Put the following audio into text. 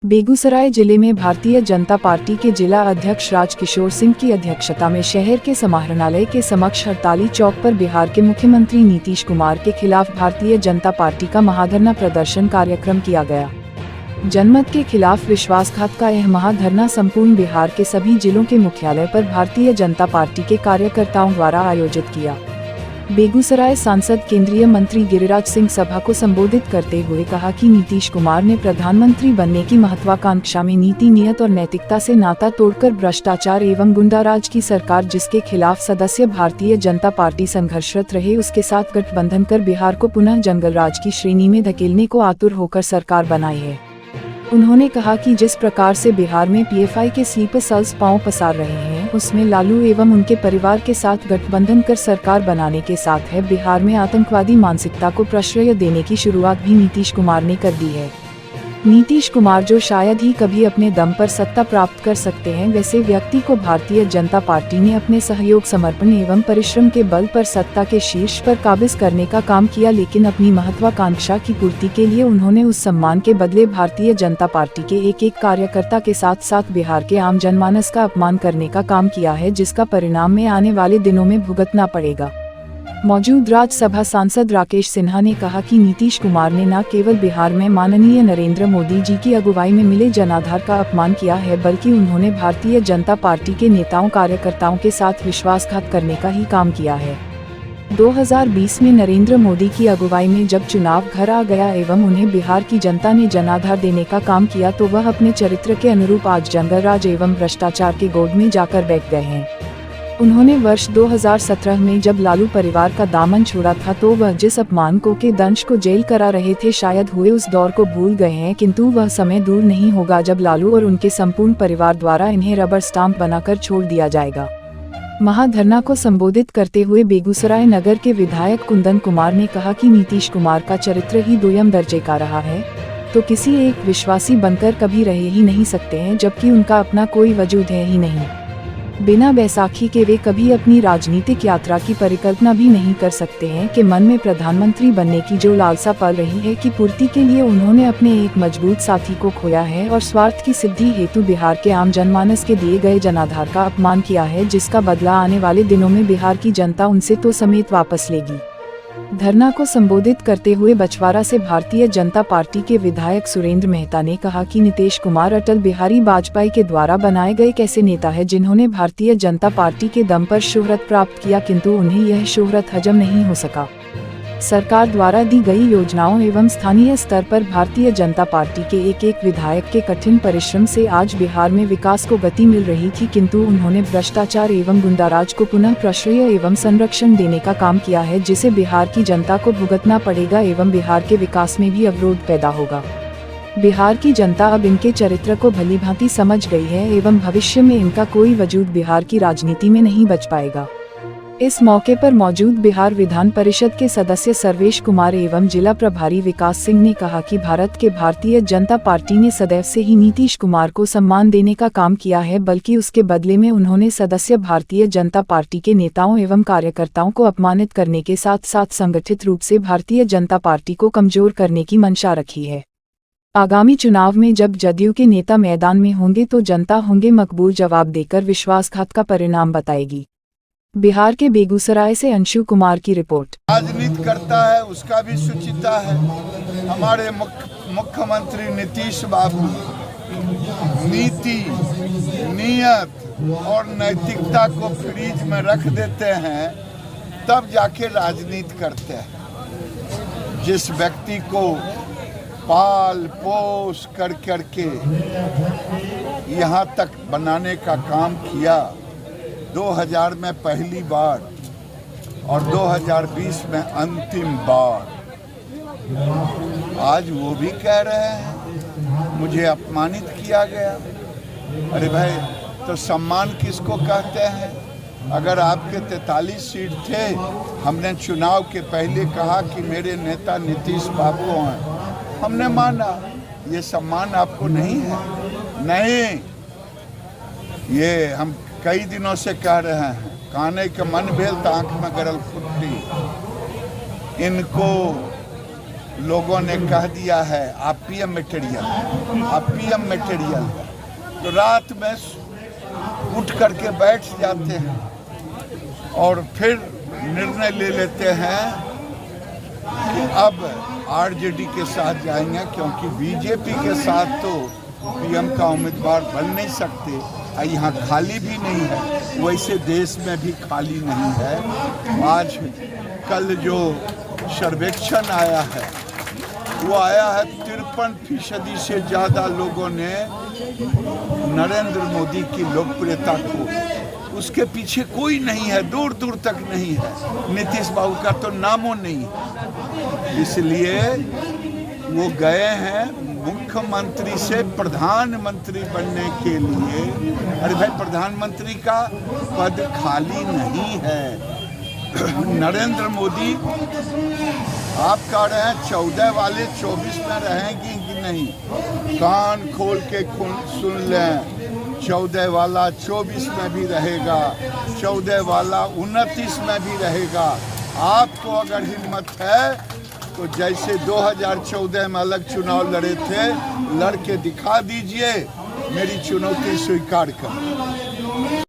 बेगूसराय जिले में भारतीय जनता पार्टी के जिला अध्यक्ष राजकिशोर सिंह की अध्यक्षता में शहर के समाहरणालय के समक्ष हड़ताली चौक पर बिहार के मुख्यमंत्री नीतीश कुमार के खिलाफ भारतीय जनता पार्टी का महाधरना प्रदर्शन कार्यक्रम किया गया। जनमत के खिलाफ विश्वासघात का यह महाधरना संपूर्ण बिहार के सभी जिलों के मुख्यालय पर भारतीय जनता पार्टी के कार्यकर्ताओं द्वारा आयोजित किया। बेगूसराय सांसद केंद्रीय मंत्री गिरिराज सिंह सभा को संबोधित करते हुए कहा कि नीतीश कुमार ने प्रधानमंत्री बनने की महत्वाकांक्षा में नीति, नियत और नैतिकता से नाता तोड़कर भ्रष्टाचार एवं गुंडाराज की सरकार, जिसके खिलाफ सदस्य भारतीय जनता पार्टी संघर्षरत रहे, उसके साथ गठबंधन कर बिहार को पुनः जंगलराज की श्रेणी में धकेलने को आतुर होकर सरकार बनाई है। उन्होंने कहा कि जिस प्रकार से बिहार में पीएफआई के स्लीपर सेल्स पांव पसार रहे हैं, उसमें लालू एवं उनके परिवार के साथ गठबंधन कर सरकार बनाने के साथ है बिहार में आतंकवादी मानसिकता को प्रश्रय देने की शुरुआत भी नीतीश कुमार ने कर दी है। नीतीश कुमार जो शायद ही कभी अपने दम पर सत्ता प्राप्त कर सकते हैं, वैसे व्यक्ति को भारतीय जनता पार्टी ने अपने सहयोग, समर्पण एवं परिश्रम के बल पर सत्ता के शीर्ष पर काबिज करने का काम किया, लेकिन अपनी महत्वाकांक्षा की पूर्ति के लिए उन्होंने उस सम्मान के बदले भारतीय जनता पार्टी के एक कार्यकर्ता के साथ साथ बिहार के आम जनमानस का अपमान करने का काम किया है, जिसका परिणाम में आने वाले दिनों में भुगतना पड़ेगा। मौजूद राज्यसभा सांसद राकेश सिन्हा ने कहा कि नीतीश कुमार ने न केवल बिहार में माननीय नरेंद्र मोदी जी की अगुवाई में मिले जनाधार का अपमान किया है, बल्कि उन्होंने भारतीय जनता पार्टी के नेताओं, कार्यकर्ताओं के साथ विश्वासघात करने का ही काम किया है। 2020 में नरेंद्र मोदी की अगुवाई में जब चुनाव घर आ गया एवं उन्हें बिहार की जनता ने जनाधार देने का काम किया, तो वह अपने चरित्र के अनुरूप आज जंगलराज एवं भ्रष्टाचार के गोद में जाकर बैठ गए हैं। उन्होंने वर्ष 2017 में जब लालू परिवार का दामन छोड़ा था, तो वह जिस अपमान को के दंश को जेल करा रहे थे, शायद हुए उस दौर को भूल गए हैं, किंतु वह समय दूर नहीं होगा जब लालू और उनके संपूर्ण परिवार द्वारा इन्हें रबर स्टाम्प बनाकर छोड़ दिया जाएगा। महाधरना को संबोधित करते हुए बेगूसराय नगर के विधायक कुंदन कुमार ने कहा कि नीतीश कुमार का चरित्र ही दोयम दर्जे का रहा है, तो किसी एक विश्वासी बनकर कभी रह ही नहीं सकते हैं, जबकि उनका अपना कोई वजूद है ही नहीं। बिना बैसाखी के वे कभी अपनी राजनीतिक यात्रा की परिकल्पना भी नहीं कर सकते हैं कि मन में प्रधानमंत्री बनने की जो लालसा पल रही है, की पूर्ति के लिए उन्होंने अपने एक मजबूत साथी को खोया है और स्वार्थ की सिद्धि हेतु बिहार के आम जनमानस के दिए गए जनाधार का अपमान किया है, जिसका बदला आने वाले दिनों में बिहार की जनता उनसे तो समेत वापस लेगी। धरना को संबोधित करते हुए बछवाड़ा से भारतीय जनता पार्टी के विधायक सुरेंद्र मेहता ने कहा कि नीतीश कुमार अटल बिहारी वाजपेयी के द्वारा बनाए गए एक ऐसे नेता है जिन्होंने भारतीय जनता पार्टी के दम पर शोहरत प्राप्त किया, किंतु उन्हें यह शोहरत हजम नहीं हो सका। सरकार द्वारा दी गई योजनाओं एवं स्थानीय स्तर पर भारतीय जनता पार्टी के एक विधायक के कठिन परिश्रम से आज बिहार में विकास को गति मिल रही थी, किंतु उन्होंने भ्रष्टाचार एवं गुंडाराज को पुनः प्रश्रय एवं संरक्षण देने का काम किया है, जिसे बिहार की जनता को भुगतना पड़ेगा एवं बिहार के विकास में भी अवरोध पैदा होगा। बिहार की जनता अब इनके चरित्र को भलीभांति समझ गई है एवं भविष्य में इनका कोई वजूद बिहार की राजनीति में नहीं बच पाएगा। इस मौके पर मौजूद बिहार विधान परिषद के सदस्य सर्वेश कुमार एवं जिला प्रभारी विकास सिंह ने कहा कि भारत के भारतीय जनता पार्टी ने सदैव से ही नीतीश कुमार को सम्मान देने का काम किया है, बल्कि उसके बदले में उन्होंने सदस्य भारतीय जनता पार्टी के नेताओं एवं कार्यकर्ताओं को अपमानित करने के साथ साथ संगठित रूप से भारतीय जनता पार्टी को कमजोर करने की मंशा रखी है। आगामी चुनाव में जब जदयू के नेता मैदान में होंगे तो जनता होंगे मकबूल जवाब देकर विश्वासघात का परिणाम बताएगी। बिहार के बेगूसराय से अंशु कुमार की रिपोर्ट। राजनीति करता है उसका भी सुचिता है। हमारे मुख्यमंत्री नीतीश बाबू नीति, नियत और नैतिकता को फ्रीज में रख देते हैं, तब जाके राजनीति करते हैं। जिस व्यक्ति को पाल पोस कर करके यहाँ तक बनाने का काम किया, 2000 में पहली बार और 2020 में अंतिम बार, आज वो भी कह रहे हैं मुझे अपमानित किया गया। अरे भाई, तो सम्मान किसको कहते हैं? अगर आपके 43 सीट थे, हमने चुनाव के पहले कहा कि मेरे नेता नीतीश बाबू हैं, हमने माना। ये सम्मान आपको नहीं है? नहीं, ये हम कई दिनों से कह रहे हैं, काने के मन भेल तो आँख में गरल फुट्टी। इनको लोगों ने कह दिया है आप पीएम मटेरियल, तो रात में उठ करके बैठ जाते हैं और फिर निर्णय ले लेते हैं कि अब आरजेडी के साथ जाएंगे, क्योंकि बीजेपी के साथ तो पीएम का उम्मीदवार बन नहीं सकते। यहाँ खाली भी नहीं है, वैसे देश में भी खाली नहीं है। आज कल जो सर्वेक्षण आया है वो आया है 53% से ज़्यादा लोगों ने नरेंद्र मोदी की लोकप्रियता को, उसके पीछे कोई नहीं है, दूर दूर तक नहीं है। नीतीश बाबू का तो नामो नहीं है, इसलिए वो गए हैं मुख्यमंत्री से प्रधानमंत्री बनने के लिए। अरे भाई, प्रधानमंत्री का पद खाली नहीं है। नरेंद्र मोदी आप कह रहे हैं 14 वाले 24 में रहेंगी कि नहीं, कान खोल के सुन लें, 14 वाला 24 में भी रहेगा, 14 वाला 29 में भी रहेगा। आपको अगर हिम्मत है तो जैसे 2014 में अलग चुनाव लड़े थे, लड़ के दिखा दीजिए, मेरी चुनौती स्वीकार कर।